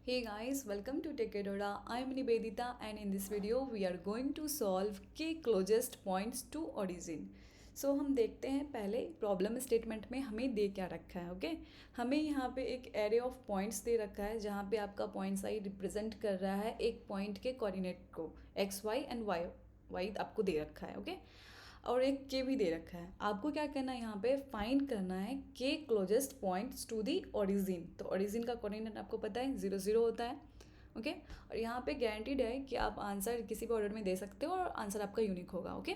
Hey guys, welcome to Tekedora. I am Nivedita and in this video we are going to solve k closest points to origin. हम देखते हैं पहले problem statement में हमें दे क्या रखा है। ओके हमें यहाँ पे एक एरे ऑफ पॉइंट्स दे रखा है जहाँ पे आपका पॉइंट आई रिप्रेजेंट कर रहा है एक पॉइंट के कोऑर्डिनेट को एक्स वाई एंड वाई आपको दे रखा है। ओके और एक के भी दे रखा है। आपको क्या करना है, यहाँ पे फाइंड करना है के closest points to the origin. तो ओरिजिन का कोऑर्डिनेट आपको पता है 0 0 होता है। ओके और यहाँ पे गारंटीड है कि आप आंसर किसी भी ऑर्डर में दे सकते हो और आंसर आपका यूनिक होगा। ओके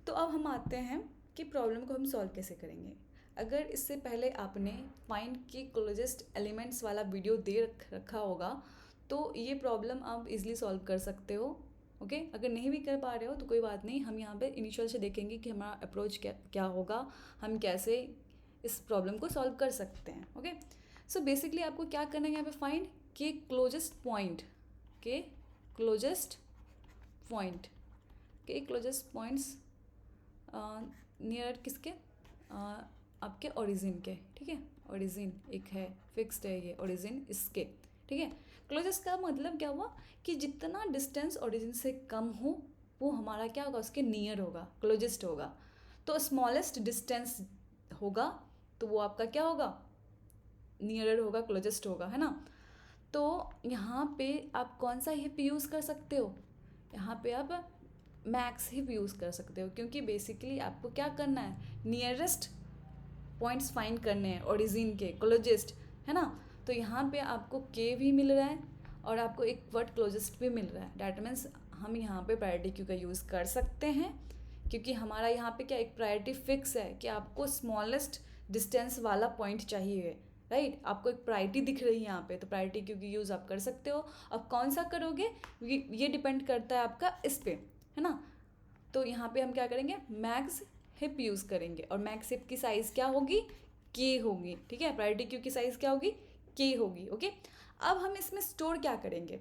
तो अब हम आते हैं कि प्रॉब्लम को हम सॉल्व कैसे करेंगे। अगर इससे पहले आपने फाइंड के क्लोजेस्ट एलिमेंट्स वाला वीडियो दे रखा होगा तो ये प्रॉब्लम आप इजीली सॉल्व कर सकते हो। ओके अगर नहीं भी कर पा रहे हो तो कोई बात नहीं, हम यहाँ पे इनिशियल से देखेंगे कि हमारा अप्रोच क्या होगा, हम कैसे इस प्रॉब्लम को सॉल्व कर सकते हैं। ओके सो बेसिकली आपको क्या करना है, यहाँ पे फाइंड के क्लोजेस्ट पॉइंट, के क्लोजेस्ट पॉइंट, के क्लोजेस्ट पॉइंट्स नियर किसके, आपके ओरिजिन के। ठीक है ओरिजिन एक है, फिक्स्ड है ये ओरिजिन इसके। ठीक है क्लोजेस्ट का मतलब क्या हुआ कि जितना डिस्टेंस ओरिजिन से कम हो वो हमारा क्या होगा, उसके नियर होगा, क्लोजेस्ट होगा। तो स्मॉलेस्ट डिस्टेंस होगा तो वो आपका क्या होगा, नियरर होगा, क्लोजेस्ट होगा, है ना। तो यहाँ पे आप कौन सा हिप यूज़ कर सकते हो, यहाँ पे आप मैक्स हिप यूज़ कर सकते हो, क्योंकि बेसिकली आपको क्या करना है, नियरेस्ट पॉइंट्स फाइंड करने हैं ओरिजिन के क्लोजेस्ट, है ना। तो यहाँ पे आपको के भी मिल रहा है और आपको एक वर्ड क्लोजेस्ट भी मिल रहा है। डैट मीन्स हम यहाँ पे प्रायोरिटी क्यू का यूज़ कर सकते हैं, क्योंकि हमारा यहाँ पे क्या एक प्रायोरिटी फिक्स है कि आपको स्मॉलेस्ट डिस्टेंस वाला पॉइंट चाहिए। राइट आपको एक प्रायोरिटी दिख रही है यहाँ पे, तो प्रायोरिटी क्यू की यूज़ आप कर सकते हो। अब कौन सा करोगे ये डिपेंड करता है आपका इस पे, है ना। तो यहाँ पे हम क्या करेंगे, मैक्स हिप यूज़ करेंगे और मैक्स हिप की साइज़ क्या होगी, के होगी। ठीक है प्रायोरिटी क्यू की साइज़ क्या होगी, के होगी। ओके अब हम इसमें स्टोर क्या करेंगे,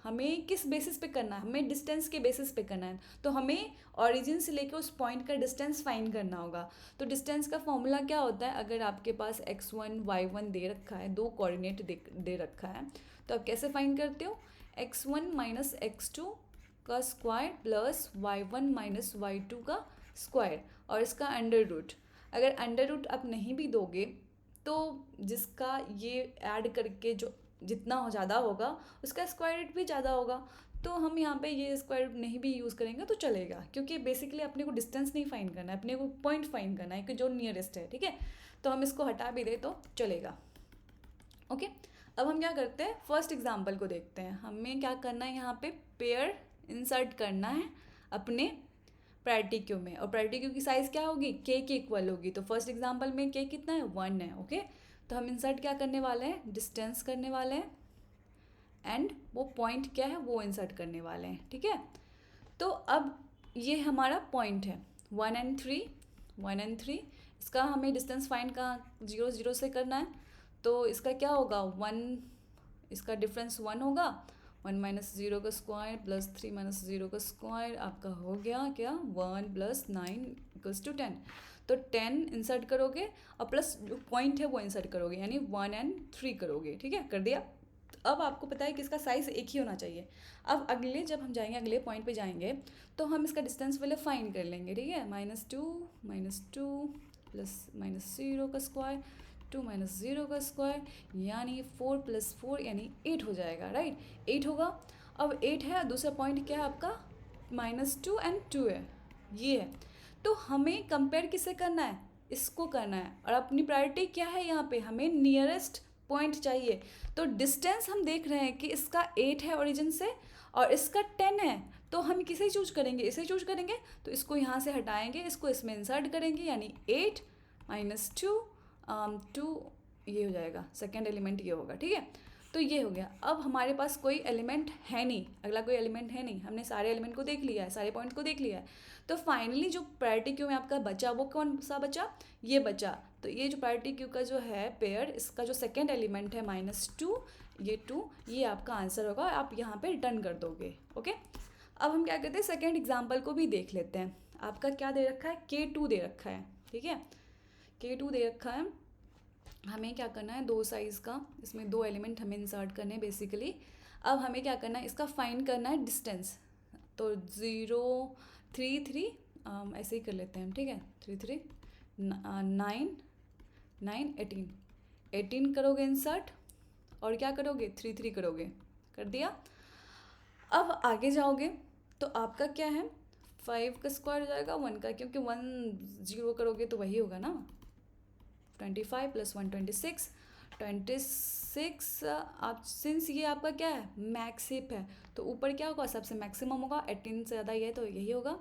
हमें किस बेसिस पे करना है, हमें डिस्टेंस के बेसिस पे करना है। तो हमें ओरिजिन से लेकर उस पॉइंट का डिस्टेंस फाइंड करना होगा। तो डिस्टेंस का फॉर्मूला क्या होता है, अगर आपके पास x1 y1 दे रखा है, दो कोऑर्डिनेट दे रखा है, तो आप कैसे फाइंड करते हो, x1 माइनस x2 का square plus y1 minus y2 का स्क्वायर और इसका अंडर रूट। अगर अंडर रूट आप नहीं भी दोगे तो जिसका ये ऐड करके जो जितना हो ज़्यादा होगा उसका स्क्वायर रूट भी ज़्यादा होगा। तो हम यहाँ पे ये स्क्वायर रूट नहीं भी यूज़ करेंगे तो चलेगा, क्योंकि बेसिकली अपने को डिस्टेंस नहीं फाइंड करना है, अपने को पॉइंट फाइंड करना है कि जो नियरेस्ट है। ठीक है तो हम इसको हटा भी दे तो चलेगा। ओके अब हम क्या करते हैं, फर्स्ट एग्जाम्पल को देखते हैं। हमें क्या करना है, यहाँ पे पेयर इंसर्ट करना है अपने प्रायोरिटी क्यू में, और प्रायोरिटी क्यू की साइज़ क्या होगी, के इक्वल होगी। तो फर्स्ट एग्जाम्पल में के कितना है, 1 है। ओके तो हम इंसर्ट क्या करने वाले हैं, डिस्टेंस करने वाले हैं एंड वो पॉइंट क्या है वो इंसर्ट करने वाले हैं। ठीक है तो अब ये हमारा पॉइंट है 1 and 3, 1 and 3। इसका हमें डिस्टेंस फाइंड कहाँ 0 0 से करना है, तो इसका क्या होगा 1, इसका डिफरेंस 1 होगा, 1 माइनस 0 का स्क्वायर प्लस 3 माइनस 0 का स्क्वायर आपका हो गया क्या 1 प्लस 9 इक्वल्स टू 10। तो 10 इंसर्ट करोगे और प्लस जो पॉइंट है वो इंसर्ट करोगे, यानी 1 and 3 करोगे। ठीक है कर दिया। अब आपको पता है कि इसका साइज़ एक ही होना चाहिए। अब अगले जब हम जाएंगे अगले पॉइंट पे जाएंगे तो हम इसका डिस्टेंस पहले फाइंड कर लेंगे। ठीक है -2 प्लस -0 का स्क्वायर 2 माइनस 0 का स्क्वायर यानी 4 प्लस 4 यानी 8 हो जाएगा। राइट 8 होगा। अब 8 है, दूसरा पॉइंट क्या है आपका -2 and 2 है, ये है। तो हमें कंपेयर किससे करना है, इसको करना है, और अपनी प्रायोरिटी क्या है, यहाँ पे हमें नियरेस्ट पॉइंट चाहिए। तो डिस्टेंस हम देख रहे हैं कि इसका 8 है ओरिजिन से और इसका 10 है, तो हम किसे चूज करेंगे, इसे चूज करेंगे। तो इसको यहाँ से हटाएंगे, इसको इसमें इंसर्ट करेंगे, यानी 8 माइनस 2 ये हो जाएगा, सेकेंड एलिमेंट ये होगा। ठीक है तो ये हो गया। अब हमारे पास कोई एलिमेंट है नहीं, अगला कोई एलिमेंट है नहीं, हमने सारे एलिमेंट को देख लिया है, सारे पॉइंट को देख लिया है। तो फाइनली जो प्रायोरिटी क्यू में आपका बचा वो कौन सा बचा, ये बचा। तो ये जो प्रायोरिटी क्यू का जो है पेयर, इसका जो सेकेंड एलिमेंट है -2, ये 2, ये आपका आंसर होगा, आप यहाँ पे रिटर्न कर दोगे। ओके अब हम क्या करते हैं, सेकेंड एग्जाम्पल को भी देख लेते हैं। आपका क्या दे रखा है, K2 दे रखा है। ठीक है K2 दे रखा है हमें क्या करना है, 2 साइज़ का, इसमें 2 एलिमेंट हमें इंसर्ट करने हैं बेसिकली। अब हमें क्या करना है, इसका फाइंड करना है डिस्टेंस। तो 0 3 3 ऐसे ही कर लेते हैं हम, ठीक है। 3 3 9 9 18 18 करोगे इंसर्ट, और क्या करोगे, 3 3 करोगे, कर दिया। अब आगे जाओगे तो आपका क्या है, 5 का स्क्वायर हो जाएगा 1 का, क्योंकि 1 0 करोगे तो वही होगा ना, 25 + 1 26 26। आप सिंस ये आपका क्या है, मैक्सिप है, तो ऊपर क्या होगा, सबसे मैक्सिमम होगा, 18 से ज़्यादा ये है तो यही होगा।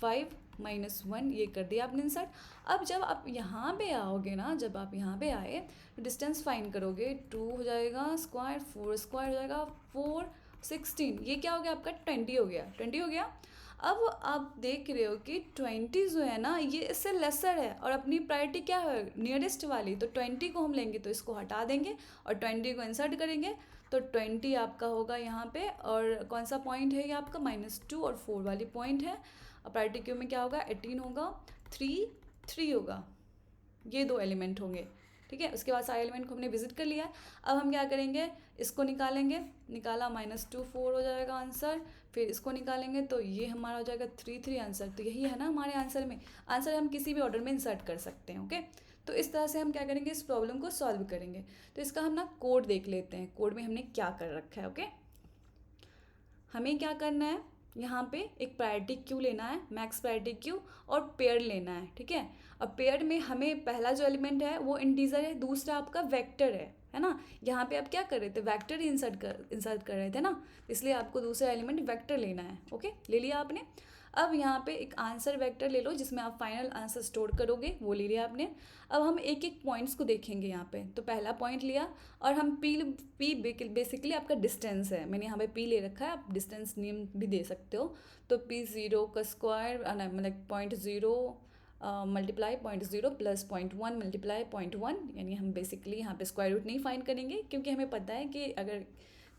5 - 1 ये कर दिया आपने इंसर्ट। अब जब आप यहाँ पे आओगे ना, जब आप यहाँ पे आए तो डिस्टेंस फाइंड करोगे, 2 हो जाएगा स्क्वायर, 4 स्क्वायर हो जाएगा 4 16, ये क्या हो गया आपका, 20 हो गया, 20 हो गया। अब आप देख रहे हो कि 20 जो है ना ये इससे लेसर है, और अपनी प्रायोरिटी क्या है, नियरेस्ट वाली, तो 20 को हम लेंगे तो इसको हटा देंगे और 20 को इंसर्ट करेंगे, तो 20 आपका होगा यहाँ पे। और कौन सा पॉइंट है ये आपका, -2 और 4 वाली पॉइंट है। और प्रायोरिटी क्यू में क्या होगा, 18 होगा, 3 3 होगा, ये 2 एलिमेंट होंगे, ठीक है। उसके बाद सारे एलिमेंट को हमने विजिट कर लिया है। अब हम क्या करेंगे, इसको निकालेंगे, निकाला -2 4 हो जाएगा आंसर, फिर इसको निकालेंगे तो ये हमारा हो जाएगा 3 3 आंसर। तो यही है ना हमारे आंसर में, आंसर हम किसी भी ऑर्डर में इंसर्ट कर सकते हैं, ओके। तो इस तरह से हम क्या करेंगे, इस प्रॉब्लम को सॉल्व करेंगे। तो इसका हम ना कोड देख लेते हैं, कोड में हमने क्या कर रखा है, ओके। हमें क्या करना है, यहाँ पे एक प्रायोरिटी क्यू लेना है, मैक्स प्रायोरिटी क्यू, और पेयर लेना है, ठीक है। अब पेयर में हमें पहला जो एलिमेंट है वो इंटीजर है, दूसरा आपका वेक्टर है ना। यहाँ पे आप क्या कर रहे थे, वेक्टर ही इंसर्ट कर रहे थे ना, इसलिए आपको दूसरा एलिमेंट वेक्टर लेना है, ओके, ले लिया आपने। अब यहाँ पे एक आंसर वेक्टर ले लो जिसमें आप फाइनल आंसर स्टोर करोगे, वो ले लिया आपने। अब हम एक एक पॉइंट्स को देखेंगे यहाँ पे, तो पहला पॉइंट लिया, और हम पी बेसिकली आपका डिस्टेंस है, मैंने यहाँ पे पी ले रखा है, आप डिस्टेंस नेम भी दे सकते हो। तो P0 का स्क्वायर मतलब 0.0 मल्टीप्लाई 0.0 + 0.1 मल्टीप्लाई 0.1, यानी हम बेसिकली यहाँ पे स्क्वायर रूट नहीं फाइंड करेंगे, क्योंकि हमें पता है कि अगर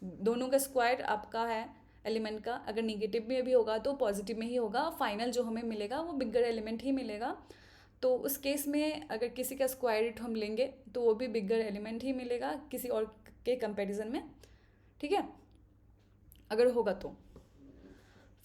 दोनों का स्क्वायर आपका है एलिमेंट का, अगर निगेटिव में भी होगा तो पॉजिटिव में ही होगा, फाइनल जो हमें मिलेगा वो बिगर एलिमेंट ही मिलेगा। तो उस केस में अगर किसी का स्क्वायर रूट हम लेंगे तो वो भी बिगर एलिमेंट ही मिलेगा किसी और के कंपैरिजन में, ठीक है, अगर होगा तो।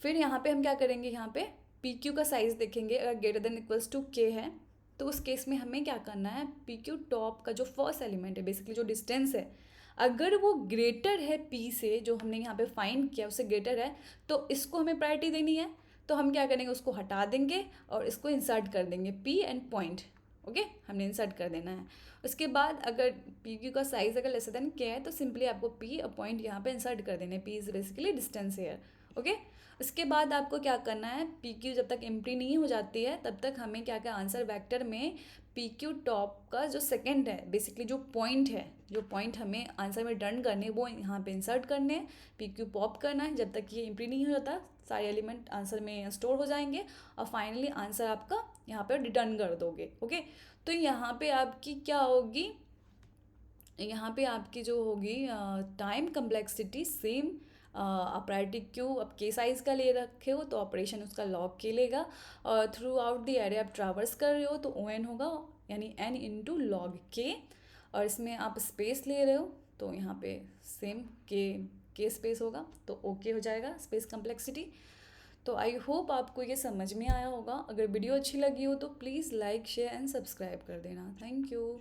फिर यहाँ पे हम क्या करेंगे, यहाँ पे पी क्यू का साइज़ देखेंगे, अगर >= k है तो उस केस में हमें क्या करना है, पी क्यू टॉप का जो फर्स्ट एलिमेंट है, बेसिकली जो डिस्टेंस है, अगर वो ग्रेटर है पी से, जो हमने यहाँ पे फाइंड किया उससे ग्रेटर है, तो इसको हमें प्रायोरिटी देनी है। तो हम क्या करेंगे, उसको हटा देंगे और इसको इंसर्ट कर देंगे, पी एंड पॉइंट, ओके, हमने इंसर्ट कर देना है। उसके बाद अगर पी क्यू का साइज़ अगर k है तो सिंपली आपको पी और पॉइंट यहाँ पे इंसर्ट कर देने, p is basically distance here, okay. उसके बाद आपको क्या करना है, पी क्यू जब तक एम्प्टी नहीं हो जाती है तब तक हमें क्या क्या आंसर वेक्टर में पी क्यू टॉप का जो सेकंड है, बेसिकली जो पॉइंट है, जो पॉइंट हमें आंसर में रिटर्न करने वो यहाँ पे इंसर्ट करने हैं, पी क्यू पॉप करना है, जब तक ये एम्प्टी नहीं हो जाता सारे एलिमेंट आंसर में स्टोर हो जाएंगे, और फाइनली आंसर आपका यहाँ पे रिटर्न कर दोगे, ओके। तो यहाँ पे आपकी क्या होगी, यहाँ पे आपकी जो होगी टाइम कम्प्लेक्सिटी सेम, आप प्रायोरिटी क्यू अब के साइज़ का ले रखे हो तो ऑपरेशन उसका लॉग के लेगा, और थ्रू आउट द एरे आप ट्रैवर्स कर रहे हो तो ओ एन होगा, यानी n इंटू लॉग के, और इसमें आप स्पेस ले रहे हो तो यहाँ पे सेम के स्पेस होगा, तो ओके हो जाएगा स्पेस कम्प्लेक्सिटी। तो आई होप आपको ये समझ में आया होगा। अगर वीडियो अच्छी लगी हो तो please like share and subscribe कर देना। Thank you.